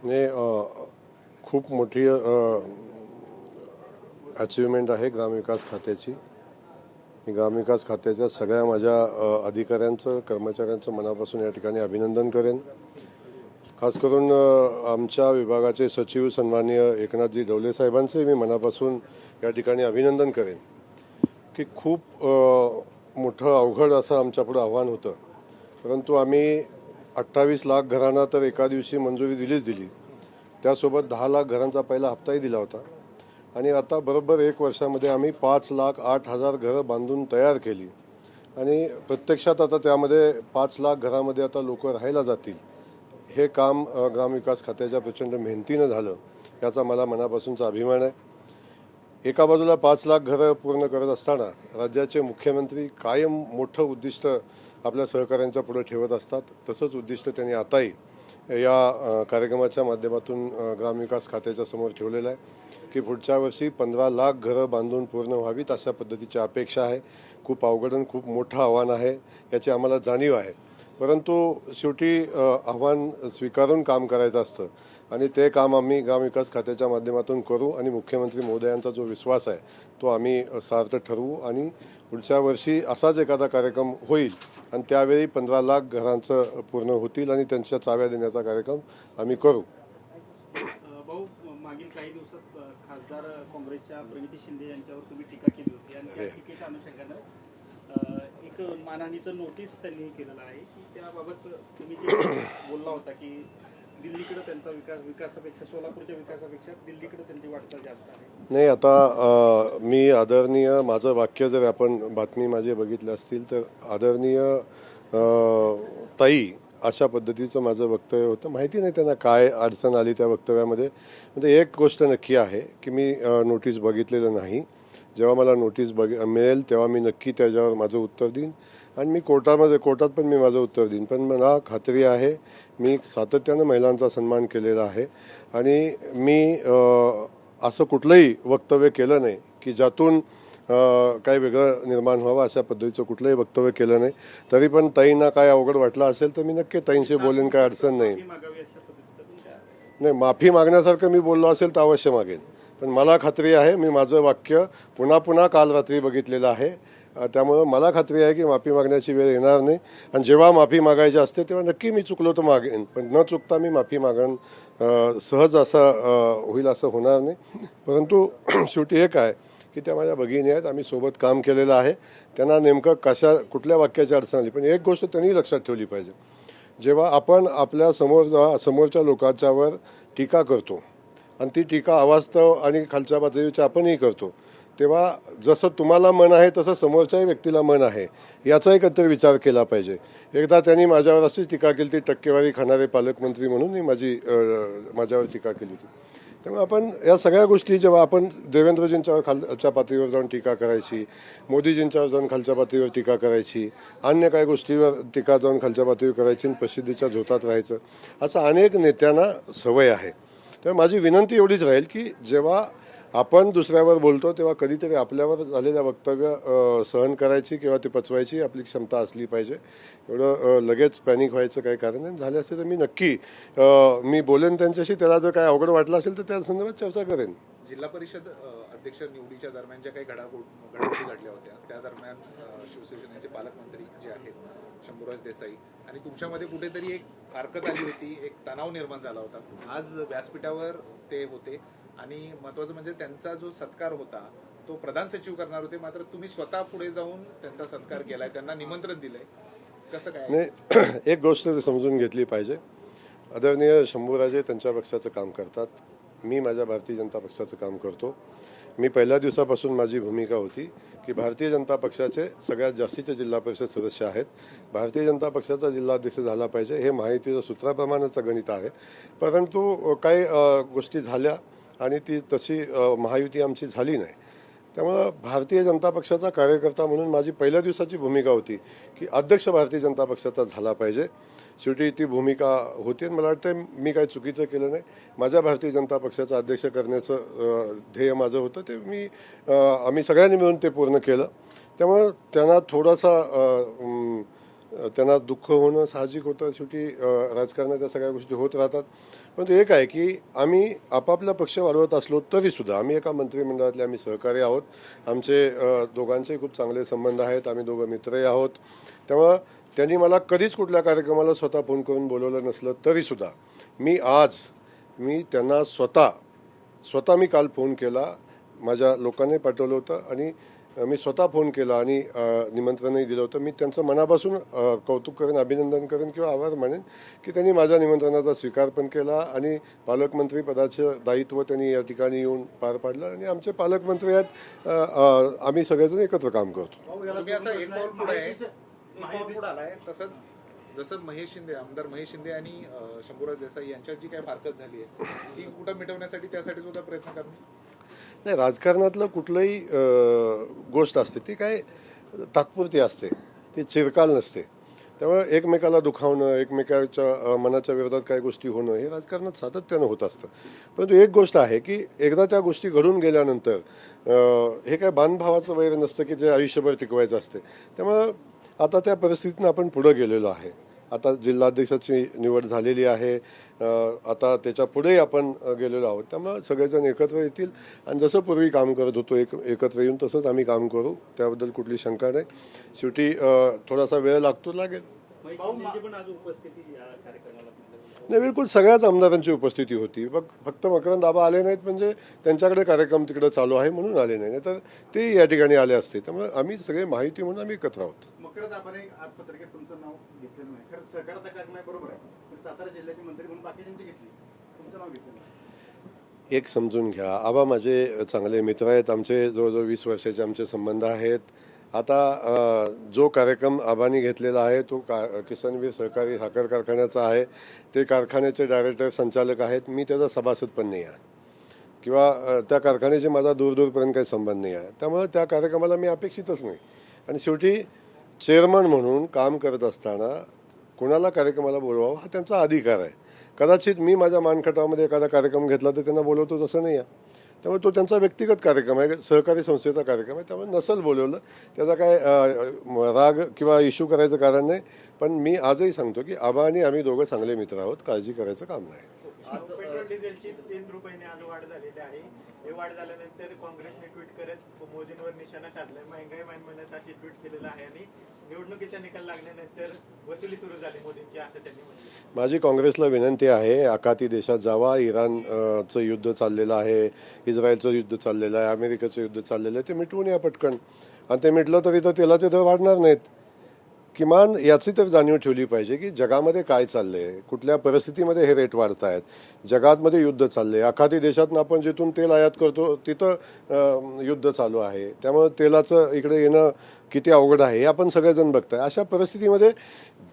ने खूप मोठी अचिव्हमेंट आहे ग्रामविकास खात्याची. मी ग्रामविकास खात्याच्या सगळ्या माझ्या अधिकाऱ्यांचं कर्मचाऱ्यांचं मनापासून या ठिकाणी अभिनंदन करेन. खास करून आमच्या विभागाचे सचिव सन्माननीय एकनाथजी डवले साहेबांचे मी मनापासून या ठिकाणी अभिनंदन करेन की खूप मोठं अवघड असं आमच्यापुढं आव्हान होतं, परंतु आम्ही 28 लाख घरांना तर एका दिवशी मंजुरी दिली. त्यासोबत 10 लाख घरांचा पहिला हप्ताही दिला होता आणि आता बरोबर 1 वर्षामध्ये आम्ही 5,08,000 घरं बांधून तयार केली आणि प्रत्यक्षात आता त्यामध्ये 5 लाख घरामध्ये आता लोक राहायला जातील. हे काम ग्रामविकास खात्याच्या प्रचंड मेहनतीनं झालं, याचा मला मनापासूनचा अभिमान आहे. एका बाजूला 5 लाख घरं पूर्ण करत असताना राज्याचे मुख्यमंत्री कायम मोठं उद्दिष्ट आपल्या सहकाऱ्यांच्या पुढे ठेवत असतात. तसंच उद्दिष्ट त्यांनी आताही या कार्यक्रमाच्या माध्यमातून ग्रामविकास खात्याच्या समोर ठेवलेलं आहे की पुढच्या वर्षी 15 लाख घरं बांधून पूर्ण व्हावीत, अशा पद्धतीची अपेक्षा आहे. खूप अवघड आणि खूप मोठं आव्हान आहे, याची आम्हाला जाणीव आहे. परंतु शेवटी आव्हान स्वीकारून काम करायचं असतं आणि ते काम आम्ही ग्रामविकास खात्याच्या माध्यमातून करू आणि मुख्यमंत्री महोदयांचा जो विश्वास आहे तो आम्ही सार्थ ठरवू आणि पुढच्या वर्षी असाच एखादा कार्यक्रम होईल आणि त्यावेळी 15 लाख घरांचं पूर्ण होतील आणि त्यांच्या चाव्या देण्याचा कार्यक्रम आम्ही करू. भाऊ, मागील काही दिवसात खासदार काँग्रेसच्या प्रणिती शिंदे यांच्यावर तुम्ही टीका केली होती आणि त्या टीकेच्या अनुषंगानं एक मानहानीचं नोटीस त्यांनी केलेलं आहे की त्याबाबत तुम्ही जे बोलला होता की दिल्लीकडे त्यांचा विकासापेक्षा सोलापूरच्या विकासापेक्षा दिल्लीकडे त्यांची वाटचाल जास्त आहे. नाही, आता मी आदरणीय, माझं वाक्य जर आपण बातमी माझे बघितले असतील तर आदरणीय ताई अशा पद्धतीचं माझं वक्तव्य होतं. माहिती नाही त्यांना काय अडचण आली त्या वक्तव्यामध्ये. म्हणजे एक गोष्ट नक्की आहे की मी नोटीस बघितलेलं नाही. जेव्हा मला नोटीस मिळेल तेव्हा मी नक्की त्याच्यावर माझं उत्तर देईन आणि मी कोर्टात पण मी माझं उत्तर देईन. पण मला खात्री आहे, मी सातत्यानं महिलांचा सन्मान केलेला आहे आणि मी असं कुठलंही वक्तव्य केलं नाही की ज्यातून काही वेगळं निर्माण व्हावं, अशा पद्धतीचं कुठलंही वक्तव्य केलं नाही. तरी पण ताईंना काय अवघड वाटलं असेल तर मी नक्की ताईंशी बोलेन, काय अडचण नाही. नाही, माफी मागण्यासारखं मी बोललो असेल तर अवश्य मागेन. पण मला खात्री आहे, मी माझं वाक्य पुन्हा काल रात्री बघितलेलं आहे, त्यामुळं मला खात्री आहे की माफी मागण्याची वेळ येणार नाही. आणि जेव्हा माफी मागायची असते तेव्हा नक्की मी चुकलो तर मागेन, पण न चुकता मी माफी मागेन. सहज असं होईल असं होणार नाही. परंतु शेवटी एक आहे की त्या माझ्या भगिनी आहेत, आम्ही सोबत काम केलेलं आहे. त्यांना नेमकं कुठल्या वाक्याची अडचण आली, पण एक गोष्ट त्यांनी लक्षात ठेवली पाहिजे. जेव्हा आपण आपल्या समोरच्या लोकांच्यावर टीका करतो आणि ती टीका अवास्तव आणि खालच्या पातळीची आपणही करतो, तेव्हा जसं तुम्हाला मन आहे तसं समोरच्याही व्यक्तीला मन आहे, याचाही कधीतरी विचार केला पाहिजे. एकदा त्यांनी माझ्यावर अशीच टीका केली ती, टक्केवारी खाणारे पालकमंत्री म्हणून माझ्यावर टीका केली होती. त्यामुळे आपण या सगळ्या गोष्टी, जेव्हा आपण देवेंद्रजींच्यावर खालच्या पातळीवर जाऊन टीका करायची, मोदीजींच्यावर जाऊन खालच्या पातळीवर टीका करायची, अन्य काही गोष्टीवर टीका जाऊन खालच्या पातळीवर करायची आणि प्रसिद्धीच्या झोतात राहायचं, असं अनेक नेत्यांना सवय आहे. तर माझी विनंती एवढीच राहील की जेव्हा आपण दुसऱ्यावर बोलतो तेव्हा कधीतरी आपल्यावर झालेल्या वक्तव्य सहन करायची किंवा ते पचवायची आपली क्षमता असली पाहिजे. एवढं लगेच पॅनिक व्हायचं काही कारण नाही. झाले असेल तर मी नक्की मी बोलेन त्यांच्याशी. त्याला जर काय अवघड वाटलं असेल तर त्या संदर्भात चर्चा करेन. जिल्हा परिषद अध्यक्ष निवडीच्या दरम्यान ज्या काही घडामोडी घडल्या होत्या, त्या दरम्यान शिवसेनेचे पालकमंत्री जे आहेत शंभूराज देसाई आणि तुमच्यामध्ये कुठेतरी एक हरकत आली होती, एक तणाव निर्माण झाला होता. आज व्यासपीठावर ते होते आणि महत्त्वाचं म्हणजे त्यांचा जो सत्कार होता तो प्रधान सचिव करणार होते, मात्र तुम्ही स्वतः पुढे जाऊन त्यांचा सत्कार केलाय, त्यांना निमंत्रण दिलंय. कसं काय? नाही, एक गोष्ट समजून घेतली पाहिजे. आदरणीय शंभूराजे त्यांच्या पक्षाचं काम करतात, मी माझ्या भारतीय जनता पक्षाचं काम करतो. मी पहिल्या दिवसापासून माझी भूमिका होती की भारतीय जनता पक्षाचे सगळ्यात जास्तीचे जिल्हा परिषद सदस्य आहेत, भारतीय जनता पक्षाचा जिल्हाध्यक्ष झाला पाहिजे, हे महायुतीचं सूत्राप्रमाणेचं गणित आहे. परंतु काही गोष्टी झाल्या आणि ती तशी महायुती आमची झाली नाही. त्यामुळं भारतीय जनता पक्षाचा कार्यकर्ता म्हणून माझी पहिल्या दिवसाची भूमिका होती की अध्यक्ष भारतीय जनता पक्षाचा झाला पाहिजे. शेवटी ती भूमिका होती आणि मला वाटतं मी काही चुकीचं केलं नाही. माझ्या भारतीय जनता पक्षाचा अध्यक्ष करण्याचं ध्येय माझं होतं, ते आम्ही सगळ्यांनी मिळून ते पूर्ण केलं. त्यामुळं त्यांना थोडासा त्यांना दुःख होणं साहजिक होतं. शेवटी राजकारणात त्या सगळ्या गोष्टी होत राहतात. परंतु एक आहे की आम्ही आपापला पक्ष वाढवत असलो तरीसुद्धा आम्ही एका मंत्रिमंडळातले आम्ही सहकारी आहोत. आमचे दोघांचे खूप चांगले संबंध आहेत. आम्ही दोघं मित्रही आहोत. त्यामुळं त्यांनी मला कधीच कुठल्या कार्यक्रमाला स्वतः फोन करून बोलवलं नसलं तरीसुद्धा मी त्यांना स्वतः मी काल फोन केला. माझ्या लोकांनी पाठवलं होतं आणि मी स्वतः फोन केला आणि निमंत्रणही दिलं होतं. मी त्यांचं मनापासून कौतुक करेन, अभिनंदन करेन किंवा आभार मानेन की त्यांनी माझ्या निमंत्रणाचा स्वीकार पण केला आणि पालकमंत्री पदाचं दायित्व त्यांनी या ठिकाणी येऊन पार पाडलं आणि आमचे पालकमंत्री आहेत. आम्ही सगळेजण एकत्र काम करतो. तुम्ही असं एक पाऊल पुढे आलाय. तसंच जसं आमदार महेश शिंदे आणि शंभूराज देसाई यांच्यात जी काही फारकत झाली आहे ती कुठं मिटवण्यासाठी त्यासाठी सुद्धा प्रयत्न करणे. नाही, राजकारणातलं कुठलंही गोष्ट असते ती काय तात्पुरती असते, ती चिरकाल नसते. त्यामुळे एकमेकाला दुखावणं, एकमेकाच्या मनाच्या विरोधात काही गोष्टी होणं हे राजकारणात सातत्यानं होत असतं. परंतु एक गोष्ट आहे की एकदा त्या गोष्टी घडून गेल्यानंतर हे काय बांधभावाचं वैर नसतं की जे आयुष्यभर टिकवायचं असते. त्यामुळं आता त्या परिस्थितीनं आपण पुढं गेलेलो आहे. आता जिल्हाध्यक्षाची निवड झालेली आहे. आता त्याच्या पुढेही आपण गेलेलो आहोत. त्यामुळे सगळेजण एकत्र येतील आणि जसं पूर्वी काम करत होतो एकत्र येऊन तसंच आम्ही काम करू. त्याबद्दल कुठली शंका नाही. शेवटी थोडासा वेळ लागेल. महेश शिंदेची पण आज उपस्थिती या कार्यक्रमाला नाही, बिलकुल सगळ्याच आमदारांची उपस्थिती होती. फक्त मकरंद आबा आले नाहीत म्हणजे त्यांच्याकडे कार्यक्रम तिकडे चालू आहे म्हणून आले नाही, तर ते या ठिकाणी आले असते. त्यामुळे आम्ही सगळे माहिती म्हणून आम्ही एकत्र आहोत. मकरंद आबाने आज पत्रिकेत तुमचं नाव घेतलेलं नाही, खरं सहकार्याचा कार्यक्रम आहे, बरोबर आहे, पण सातारा जिल्ह्याचे मंत्री म्हणून बाकीच्यांची घेतली, तुमचं नाव घेतलं नाही. एक समजून घ्या, आबा माझे चांगले मित्र आहेत. आमचे जवळजवळ 20 वर्षाचे आमचे संबंध आहेत. आता जो कार्यक्रम आबांनी घेतलेला आहे तो किसनवीर सहकारी साखर कारखान्याचा आहे. ते कारखान्याचे डायरेक्टर संचालक आहेत. मी त्याचा सभासद पण नाही आहे किंवा त्या कारखान्याशी माझा दूरपर्यंत काही संबंध नाही आहे. त्यामुळे त्या कार्यक्रमाला मी अपेक्षितच नाही. आणि शेवटी चेअरमन म्हणून काम करत असताना कोणाला कार्यक्रमाला बोलवावं हा त्यांचा अधिकार आहे. कदाचित मी माझ्या मानखटावामध्ये एखादा कार्यक्रम घेतला तर त्यांना बोलवतोच असं नाही आहे. त्यामुळे तो त्यांचा व्यक्तिगत कार्यक्रम आहे, सहकारी संस्थेचा कार्यक्रम आहे. त्यामुळे नसल बोलवलं त्याचा काय राग किंवा इश्यू करायचं कारण नाही. पण मी आजही सांगतो की आबा आणि आम्ही दोघं चांगले मित्र आहोत. काळजी करायचं काम नाही. पेट्रोल डिझेलची 3 रुपयांनी आज वाढ झालेली आहे. हे वाढ झाल्यानंतर काँग्रेसने ट्विट करत मोदींवर निशाणा साधलाय. महंगाई मानण्यासाठी ट्विट केलेलं आहे आणि निवडणुकीचा निकाल लागल्यानंतर वसुली सुरू झाली मोदींची, असं त्यांनी म्हटलं. माझी काँग्रेसला विनंती आहे, आखाती देशात जावा. इराणचं युद्ध चाललेलं आहे, इस्रायलचं युद्ध चाललेलं आहे, अमेरिकेचं युद्ध चाललेलं आहे. ते मिटवून या पटकन. आणि ते मिटलं तरी तर तेलाचे दर वाढणार नाहीत. किमान याची तर जाणीव ठेवली पाहिजे की जगामध्ये काय चाललंय, कुठल्या परिस्थितीमध्ये हे रेट वाढत आहेत. जगातमध्ये युद्ध चालले, आखाती देशातून आपण जिथून तेल आयात करतो तिथं युद्ध चालू आहे. त्यामुळे तेलाचं इकडे येणं किती अवघड आहे हे आपण सगळेजण बघताय. अशा परिस्थितीमध्ये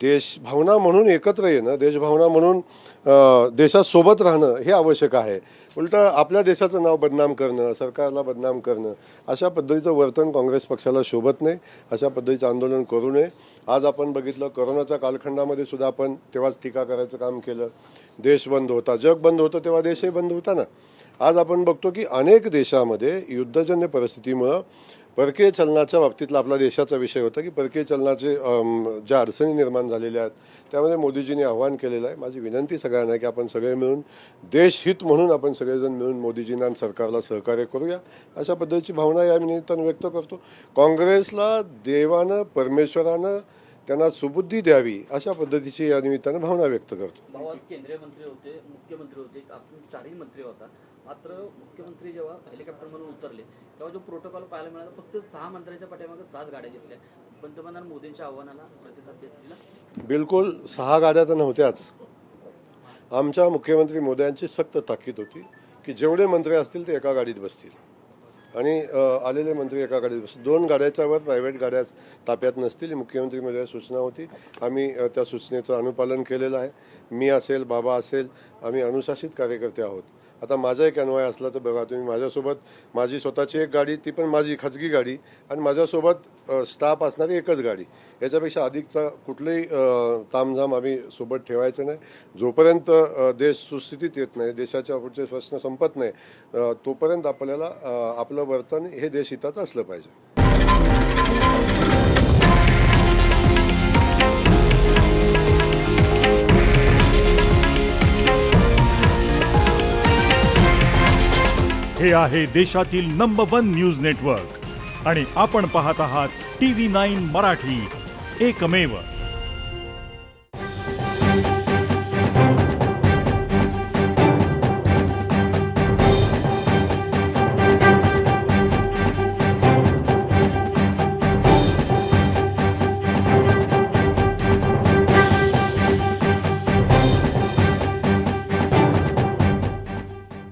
देशभावना म्हणून एकत्र येणं, देशभावना म्हणून देशासोबत राहणं हे आवश्यक आहे. उलटं आपल्या देशाचं नाव बदनाम करणं, सरकारला बदनाम करणं अशा पद्धतीचं वर्तन काँग्रेस पक्षाला शोभत नाही. अशा पद्धतीचं आंदोलन करू नये. आज आपण बघितलं कोरोनाच्या कालखंडामध्ये सुद्धा आपण तेव्हाच टीका करायचं काम केलं. देश बंद होता, जग बंद होतं तेव्हा देशही बंद होता ना. आज आपण बघतो की अनेक देशामध्ये युद्धजन्य परिस्थितीमुळं परकीय चलनाच्या बाबतीतला आपला देशाचा विषय होता की परकीय चलनाचे ज्या अडचणी निर्माण झालेल्या आहेत त्यामध्ये मोदीजींनी आव्हान केलेलं आहे. माझी विनंती सगळ्यांना की आपण सगळे मिळून देशहित म्हणून आपण सगळेजण मिळून मोदीजींना आणि सरकारला सहकार्य करूया, अशा पद्धतीची भावना या निमित्तानं व्यक्त करतो. काँग्रेसला देवानं परमेश्वरानं त्यांना सुबुद्धी द्यावी अशा पद्धतीची या निमित्तानं भावना व्यक्त करतो. भाऊ आज केंद्रीय मंत्री होते, मुख्यमंत्री होते, आपण 4ही मंत्री होता. मात्र मुख्यमंत्री जेव्हा हेलिकॉप्टर म्हणून उतरले तेव्हा जो प्रोटोकॉल पाहायला मिळाला फक्त 6 मंत्र्यांच्या पाठीमागे 7 गाड्या दिसल्या. पंतप्रधान मोदींच्या आव्हानाला प्रतिसाद देत बिलकुल 6 गाड्या तर नव्हत्याच. आमच्या मुख्यमंत्री मोदयांची सक्त ताकीद होती की जेवढे मंत्री असतील ते एका गाडीत बसतील आणि आलेले मंत्री एका गाडीत बसतील. 2 गाड्याच्या वर प्रायव्हेट गाड्या ताप्यात नसतील. मुख्यमंत्री मोदया सूचना होती. आम्ही त्या सूचनेचं अनुपालन केलेलं आहे. मी असेल, बाबा असेल, आम्ही अनुशासित कार्यकर्ते आहोत. आता माझा एक अन्वय असला तर बघा तुम्ही, माझ्यासोबत माझी स्वतःची एक गाडी, ती पण माझी खाजगी गाडी, आणि माझ्यासोबत स्टाफ असणारी एकच गाडी. याच्यापेक्षा अधिकचा कुठलंही तामझाम आम्ही सोबत ठेवायचं नाही. जोपर्यंत देश सुस्थितीत येत नाही, देशाच्या पुढचे प्रश्न संपत नाही, तोपर्यंत आपल्याला आपलं वर्तन हे देशहिताचं असलं पाहिजे. हे आहे देशातील नंबर 1 न्यूज नेटवर्क आणि आपण पाहत आहात TV9 मराठी, एकमेव.